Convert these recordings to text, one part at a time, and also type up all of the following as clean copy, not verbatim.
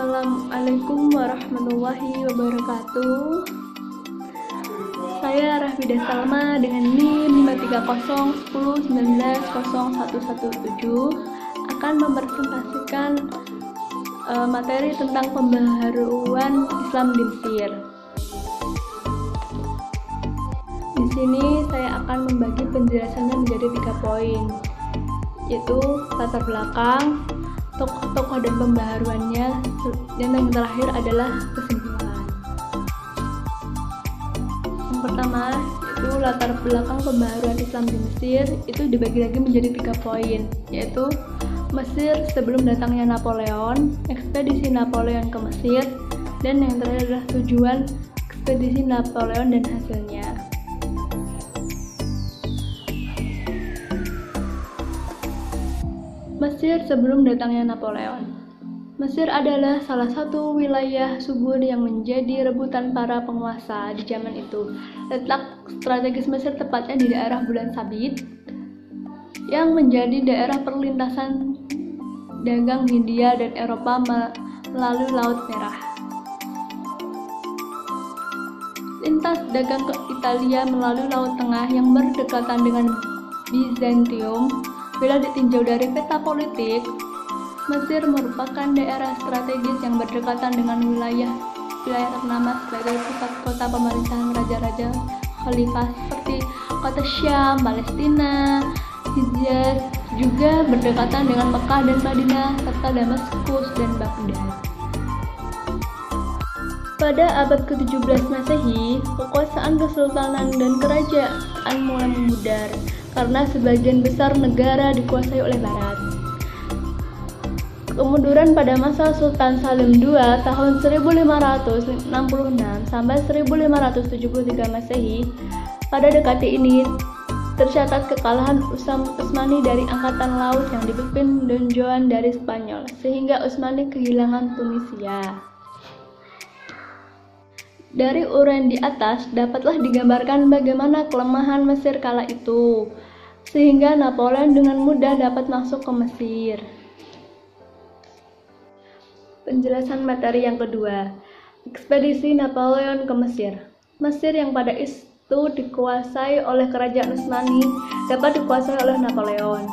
Assalamualaikum warahmatullahi wabarakatuh. Saya Rafida Salma dengan NIM 53010190117 akan mempresentasikan materi tentang pembaharuan Islam di Mesir. Di sini saya akan membagi penjelasannya menjadi 3 poin, yaitu latar belakang, tokoh-tokoh dan pembaharuannya, dan yang terakhir adalah kesimpulan. Yang pertama yaitu latar belakang pembaharuan Islam di Mesir, itu dibagi lagi menjadi 3 poin, yaitu Mesir sebelum datangnya Napoleon, ekspedisi Napoleon ke Mesir, dan yang terakhir adalah tujuan ekspedisi Napoleon dan hasilnya. Mesir sebelum datangnya Napoleon. Mesir adalah salah satu wilayah subur yang menjadi rebutan para penguasa di zaman itu. Letak strategis Mesir tepatnya di daerah Bulan Sabit, yang menjadi daerah perlintasan dagang Hindia dan Eropa melalui Laut Merah. Lintas dagang ke Italia melalui Laut Tengah yang berdekatan dengan Bizantium. Bila ditinjau dari peta politik, Mesir merupakan daerah strategis yang berdekatan dengan wilayah ternama sebagai pusat kota pemerintahan raja-raja khalifah seperti kota Syam, Palestina, Hijaz, juga berdekatan dengan Mekah dan Madinah, serta Damaskus dan Baghdad. Pada abad ke-17 Masehi, kekuasaan kesultanan dan kerajaan mulai memudar karena sebagian besar negara dikuasai oleh Barat. Kemunduran pada masa Sultan Salim II tahun 1566 sampai 1573 Masehi, pada dekade ini tercatat kekalahan Utsmani dari Angkatan Laut yang dipimpin Don Juan dari Spanyol, sehingga Utsmani kehilangan Tunisia. Dari uraian di atas, dapatlah digambarkan bagaimana kelemahan Mesir kala itu, sehingga Napoleon dengan mudah dapat masuk ke Mesir. Penjelasan materi yang kedua, ekspedisi Napoleon ke Mesir. Mesir yang pada itu dikuasai oleh kerajaan Utsmani dapat dikuasai oleh Napoleon.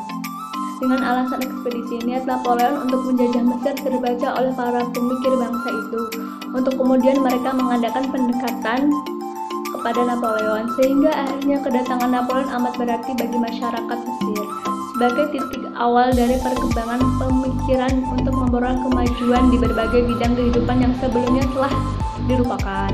Dengan alasan ekspedisi, niat Napoleon untuk menjajah Mesir terbaca oleh para pemikir bangsa itu, untuk kemudian mereka mengadakan pendekatan kepada Napoleon, sehingga akhirnya kedatangan Napoleon amat berarti bagi masyarakat Mesir sebagai titik awal dari perkembangan pemikiran untuk memperoleh kemajuan di berbagai bidang kehidupan yang sebelumnya telah dilupakan.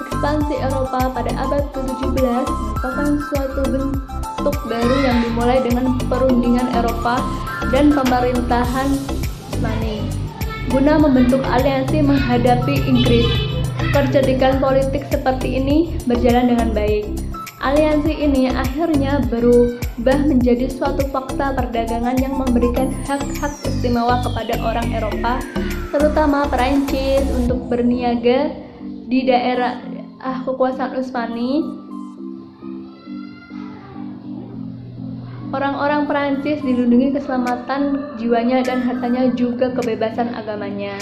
Ekspansi Eropa pada abad ke-17 merupakan suatu bentuk baru yang dimulai dengan perundingan Eropa dan pemerintahan Utsmani guna membentuk aliansi menghadapi Inggris. Percerdikan politik seperti ini berjalan dengan baik. Aliansi ini akhirnya berubah menjadi suatu fakta perdagangan yang memberikan hak-hak istimewa kepada orang Eropa, terutama Perancis, untuk berniaga di daerah kekuasaan Utsmani. Orang-orang Perancis dilindungi keselamatan jiwanya dan hartanya, juga kebebasan agamanya.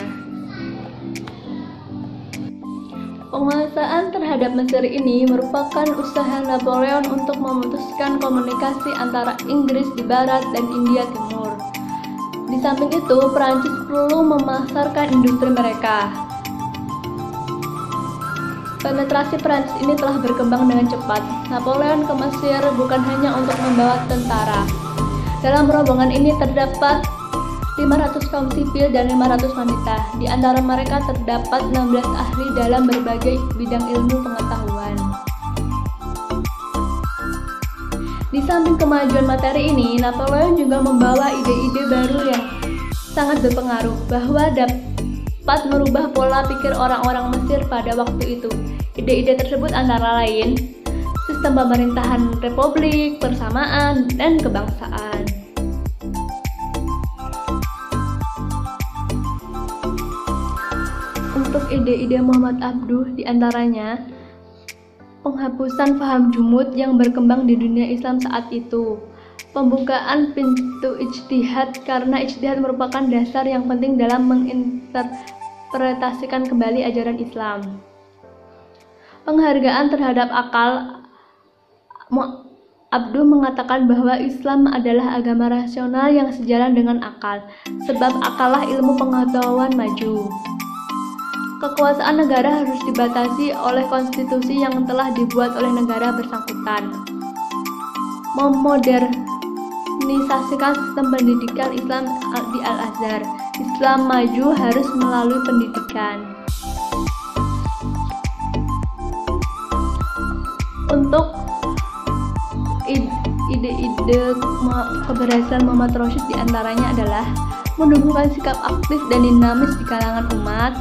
Penguasaan terhadap Mesir ini merupakan usaha Napoleon untuk memutuskan komunikasi antara Inggris di barat dan India timur. Di samping itu, Perancis perlu memasarkan industri mereka. Penetrasi Perancis ini telah berkembang dengan cepat. Napoleon ke Mesir bukan hanya untuk membawa tentara. Dalam rombongan ini terdapat 500 kaum sipil dan 500 wanita. Di antara mereka terdapat 16 ahli dalam berbagai bidang ilmu pengetahuan. Di samping kemajuan materi ini, Napoleon juga membawa ide-ide baru yang sangat berpengaruh bahwa dapat merubah pola pikir orang-orang Mesir pada waktu itu. Ide-ide tersebut antara lain sistem pemerintahan republik, persamaan, dan kebangsaan. Untuk ide-ide Muhammad Abduh diantaranya penghapusan paham jumud yang berkembang di dunia Islam saat itu, pembukaan pintu ijtihad, karena ijtihad merupakan dasar yang penting dalam menginterpretasikan kembali ajaran Islam. Penghargaan terhadap akal. Abduh mengatakan bahwa Islam adalah agama rasional yang sejalan dengan akal, sebab akallah ilmu pengetahuan maju. Kekuasaan negara harus dibatasi oleh konstitusi yang telah dibuat oleh negara bersangkutan. Memodernisasikan sistem pendidikan Islam di Al-Azhar. Islam maju harus melalui pendidikan. Untuk ide-ide keberhasilan Muhammad Rasyid diantaranya adalah menumbuhkan sikap aktif dan dinamis di kalangan umat.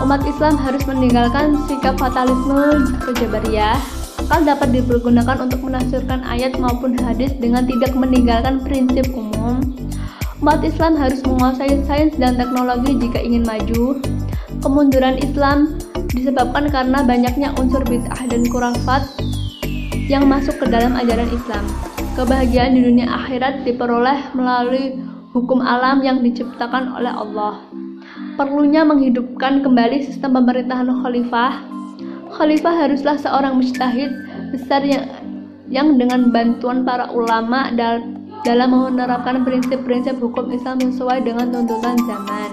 Umat Islam harus meninggalkan sikap fatalisme atau jabariyah. Akal dapat dipergunakan untuk menafsirkan ayat maupun hadis dengan tidak meninggalkan prinsip umum. Umat Islam harus menguasai sains dan teknologi jika ingin maju. Kemunduran Islam disebabkan karena banyaknya unsur bid'ah dan khurafat yang masuk ke dalam ajaran Islam. Kebahagiaan di dunia akhirat diperoleh melalui hukum alam yang diciptakan oleh Allah. Perlunya menghidupkan kembali sistem pemerintahan khalifah. Khalifah haruslah seorang mujtahid besar yang dengan bantuan para ulama dalam menerapkan prinsip-prinsip hukum Islam sesuai dengan tuntutan zaman.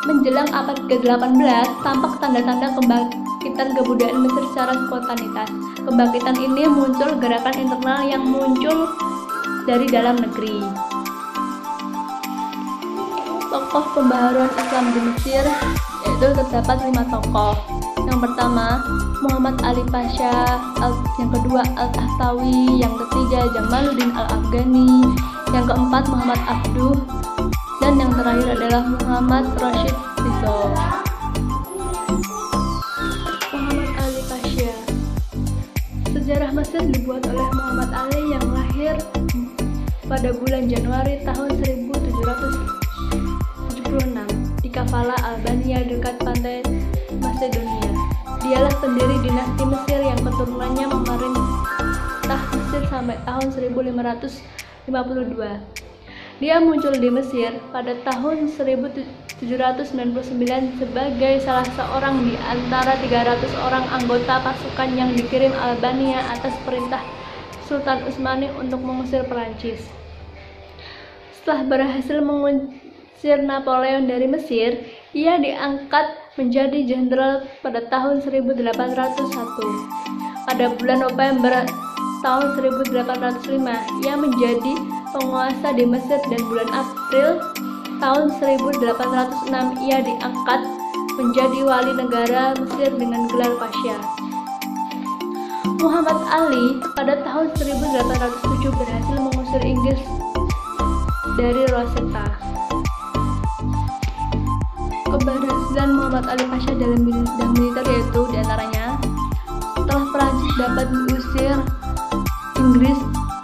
Menjelang abad ke-18, tampak tanda-tanda kebangkitan kebudayaan Mesir secara spontanitas. Kebangkitan ini muncul gerakan internal yang muncul dari dalam negeri. Tokoh pembaharuan Islam di Mesir yaitu terdapat 5 tokoh. Yang pertama Muhammad Ali Pasha, yang kedua Al-Tahtawi, yang ketiga Jamaluddin Al-Afghani, yang keempat Muhammad Abduh, dan yang terakhir adalah Muhammad Rashid Rizzo. Muhammad Ali Pasha. Sejarah Mesir dibuat oleh Muhammad Ali yang lahir pada bulan Januari tahun 1776 di Kafala, Albania, dekat pantai Macedonia. Dialah pendiri dinasti Mesir yang keturunannya memerintah Mesir sampai tahun 1552. Dia muncul di Mesir pada tahun 1799 sebagai salah seorang di antara 300 orang anggota pasukan yang dikirim Albania atas perintah Sultan Utsmani untuk mengusir Perancis. Setelah berhasil mengusir Napoleon dari Mesir, ia diangkat menjadi jenderal pada tahun 1801. Pada bulan November tahun 1805, ia menjadi penguasa di Mesir, dan bulan April tahun 1806 ia diangkat menjadi wali negara Mesir dengan gelar Pasha. Muhammad Ali pada tahun 1807 berhasil mengusir Inggris dari Rosetta. Keberhasilan Muhammad Ali Pasha dalam bidang militer yaitu diantaranya setelah Perancis dapat diusir Inggris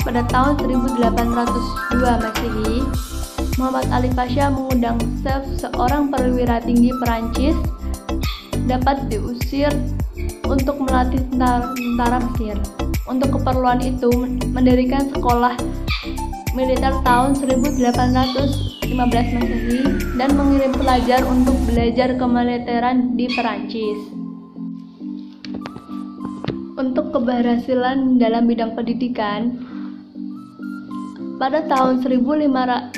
pada tahun 1802 Masehi, Muhammad Ali Pasha mengundang seorang perwira tinggi Perancis dapat diusir untuk melatih tentara Mesir. Untuk keperluan itu mendirikan sekolah militer tahun 1815 Masehi dan mengirim pelajar untuk belajar kemiliteran di Perancis. Untuk keberhasilan dalam bidang pendidikan, pada tahun 1815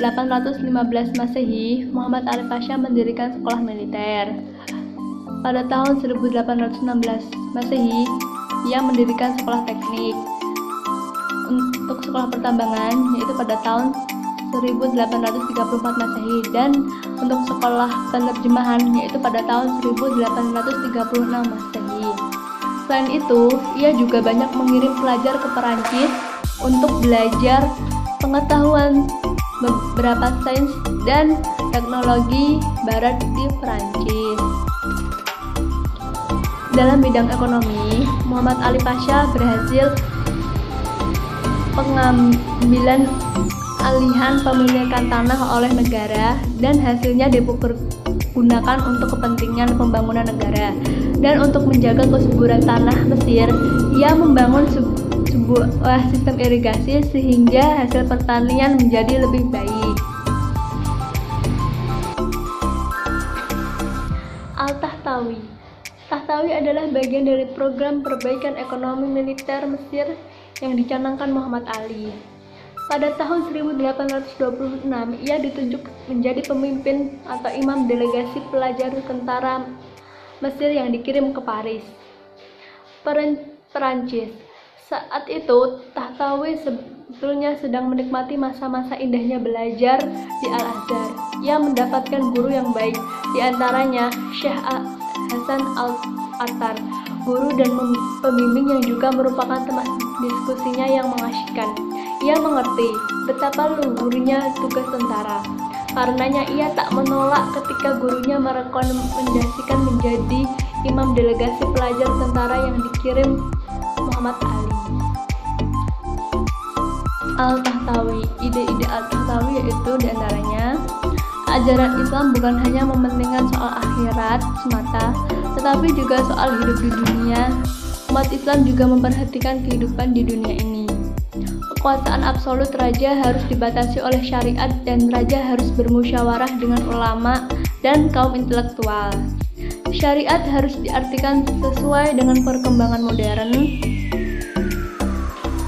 Masehi, Muhammad Ali Pasha mendirikan sekolah militer. Pada tahun 1816 Masehi, ia mendirikan sekolah teknik. Untuk sekolah pertambangan, yaitu pada tahun 1834 Masehi, dan untuk sekolah penerjemahan, yaitu pada tahun 1836 Masehi. Selain itu, ia juga banyak mengirim pelajar ke Perancis untuk belajar pengetahuan beberapa sains dan teknologi barat di Perancis. Dalam bidang ekonomi, Muhammad Ali Pasha berhasil pengambilan alihan pemilikan tanah oleh negara, dan hasilnya dipergunakan untuk kepentingan pembangunan negara. Dan untuk menjaga kesuburan tanah Mesir, ia membangun sebuah sebuah sistem irigasi sehingga hasil pertanian menjadi lebih baik. Al-Tahtawi. Tahtawi adalah bagian dari program perbaikan ekonomi militer Mesir yang dicanangkan Muhammad Ali. Pada tahun 1826, ia ditunjuk menjadi pemimpin atau imam delegasi pelajar tentara Mesir yang dikirim ke Paris, Perancis. Saat itu, Tahtawi sebetulnya sedang menikmati masa-masa indahnya belajar di Al-Azhar. Ia mendapatkan guru yang baik, di antaranya Syekh Hasan Al-Attar, guru dan pembimbing yang juga merupakan teman diskusinya yang mengasyikkan. Ia mengerti betapa luhurnya tugas tentara. Karenanya ia tak menolak ketika gurunya merekomendasikan menjadi imam delegasi pelajar tentara yang dikirim Muhammad Ali. Al-Tahtawi. Ide-ide Al-Tahtawi yaitu diantaranya ajaran Islam bukan hanya mementingkan soal akhirat semata, tetapi juga soal hidup di dunia. Umat Islam juga memperhatikan kehidupan di dunia ini. Kekuasaan absolut raja harus dibatasi oleh syariat dan raja harus bermusyawarah dengan ulama dan kaum intelektual. Syariat harus diartikan sesuai dengan perkembangan modern.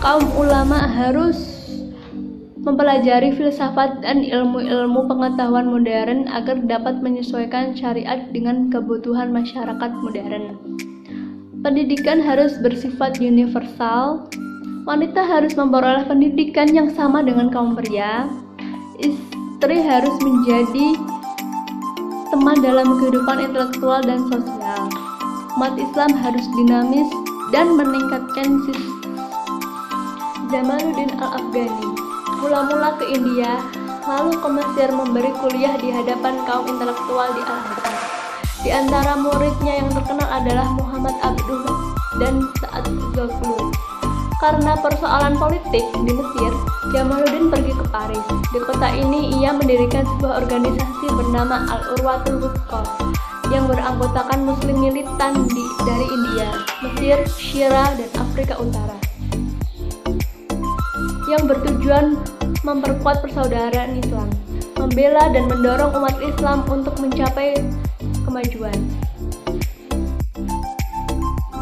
Kaum ulama harus mempelajari filsafat dan ilmu-ilmu pengetahuan modern agar dapat menyesuaikan syariat dengan kebutuhan masyarakat modern. Pendidikan harus bersifat universal. Wanita harus memperoleh pendidikan yang sama dengan kaum pria. Istri harus menjadi teman dalam kehidupan intelektual dan sosial. Umat Islam harus dinamis dan meningkatkan Jamaluddin Al-Afghani mula-mula ke India, lalu ke Mesir memberi kuliah di hadapan kaum intelektual di Al-Azhar. Di antara muridnya yang terkenal adalah Muhammad Abduh dan Sa'ad Zaghloul. Karena persoalan politik di Mesir, Jamaluddin pergi ke Paris. Di kota ini ia mendirikan sebuah organisasi bernama Al-Urwatul Wuthqa yang beranggotakan muslim militan dari India, Mesir, Syria, dan Afrika Utara, yang bertujuan memperkuat persaudaraan Islam, membela dan mendorong umat Islam untuk mencapai kemajuan.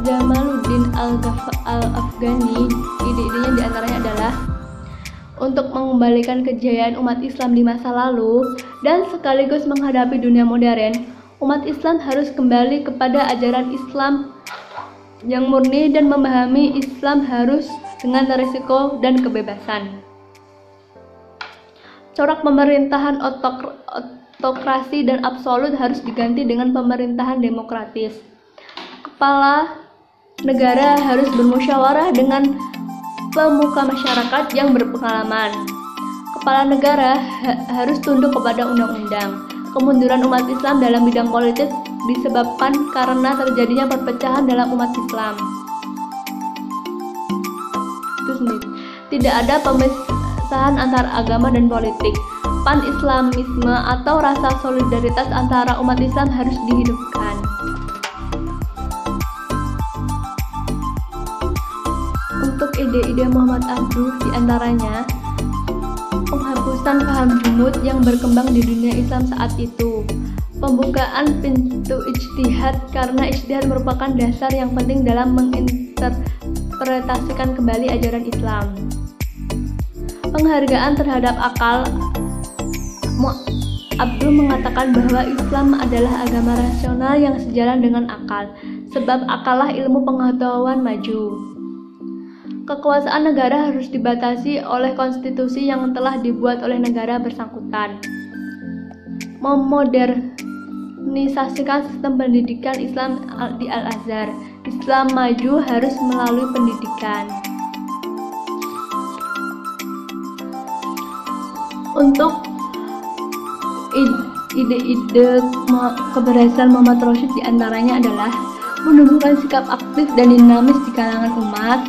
Jamaluddin Al-Afghani, ide-idenya diantaranya adalah untuk mengembalikan kejayaan umat Islam di masa lalu dan sekaligus menghadapi dunia modern. Umat Islam harus kembali kepada ajaran Islam yang murni dan memahami Islam harus dengan risiko dan kebebasan. Corak pemerintahan otokrasi dan absolut harus diganti dengan pemerintahan demokratis. Kepala negara harus bermusyawarah dengan pemuka masyarakat yang berpengalaman. Kepala negara harus tunduk kepada undang-undang. Kemunduran umat Islam dalam bidang politik disebabkan karena terjadinya perpecahan dalam umat Islam. Tidak ada pemisahan antara agama dan politik. Pan-Islamisme atau rasa solidaritas antara umat Islam harus dihidupkan. Untuk ide-ide Muhammad Abduh diantaranya penghapusan paham jumud yang berkembang di dunia Islam saat itu, pembukaan pintu ijtihad karena ijtihad merupakan dasar yang penting dalam menginterpretasikan kembali ajaran Islam, penghargaan terhadap akal. Abduh mengatakan bahwa Islam adalah agama rasional yang sejalan dengan akal, sebab akallah ilmu pengetahuan maju. Kekuasaan negara harus dibatasi oleh konstitusi yang telah dibuat oleh negara bersangkutan. Memodernisasikan sistem pendidikan Islam di Al-Azhar. Islam maju harus melalui pendidikan. Untuk ide-ide keberhasilan Muhammad Rashid diantaranya adalah menumbuhkan sikap aktif dan dinamis di kalangan umat.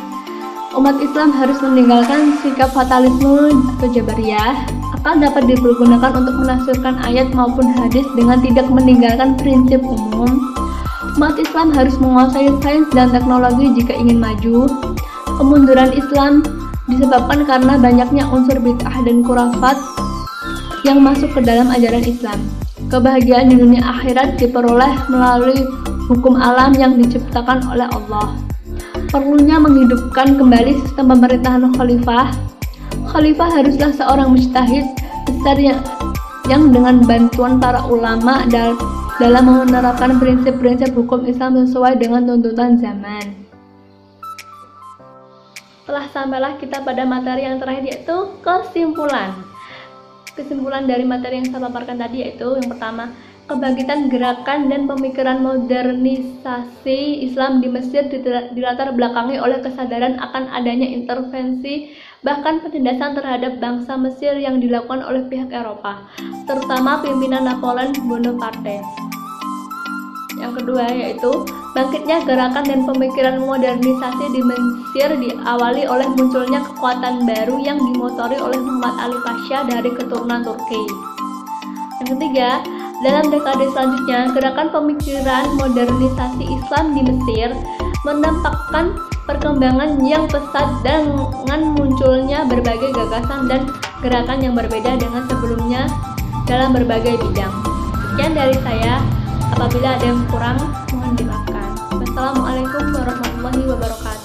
Umat Islam harus meninggalkan sikap fatalisme atau jabariyah. Akal dapat dipergunakan untuk menafsirkan ayat maupun hadis dengan tidak meninggalkan prinsip umum. Umat Islam harus menguasai sains dan teknologi jika ingin maju. Kemunduran Islam disebabkan karena banyaknya unsur bid'ah dan khurafat yang masuk ke dalam ajaran Islam. Kebahagiaan di dunia akhirat diperoleh melalui hukum alam yang diciptakan oleh Allah. Perlunya menghidupkan kembali sistem pemerintahan khalifah. Khalifah haruslah seorang mujtahid besar yang dengan bantuan para ulama dalam menerapkan prinsip-prinsip hukum Islam sesuai dengan tuntutan zaman. Telah sampailah kita pada materi yang terakhir, yaitu kesimpulan. Kesimpulan dari materi yang saya paparkan tadi yaitu yang pertama, kebangkitan gerakan dan pemikiran modernisasi Islam di Mesir dilatar belakangi oleh kesadaran akan adanya intervensi bahkan penindasan terhadap bangsa Mesir yang dilakukan oleh pihak Eropa, terutama pimpinan Napoleon Bonaparte. Yang kedua yaitu bangkitnya gerakan dan pemikiran modernisasi di Mesir diawali oleh munculnya kekuatan baru yang dimotori oleh Muhammad Ali Pasha dari keturunan Turki. Yang ketiga, dalam dekade selanjutnya, gerakan pemikiran modernisasi Islam di Mesir menampakkan perkembangan yang pesat dengan munculnya berbagai gagasan dan gerakan yang berbeda dengan sebelumnya dalam berbagai bidang. Sekian dari saya. Apabila ada yang kurang, mohon dimaafkan. Wassalamualaikum warahmatullahi wabarakatuh.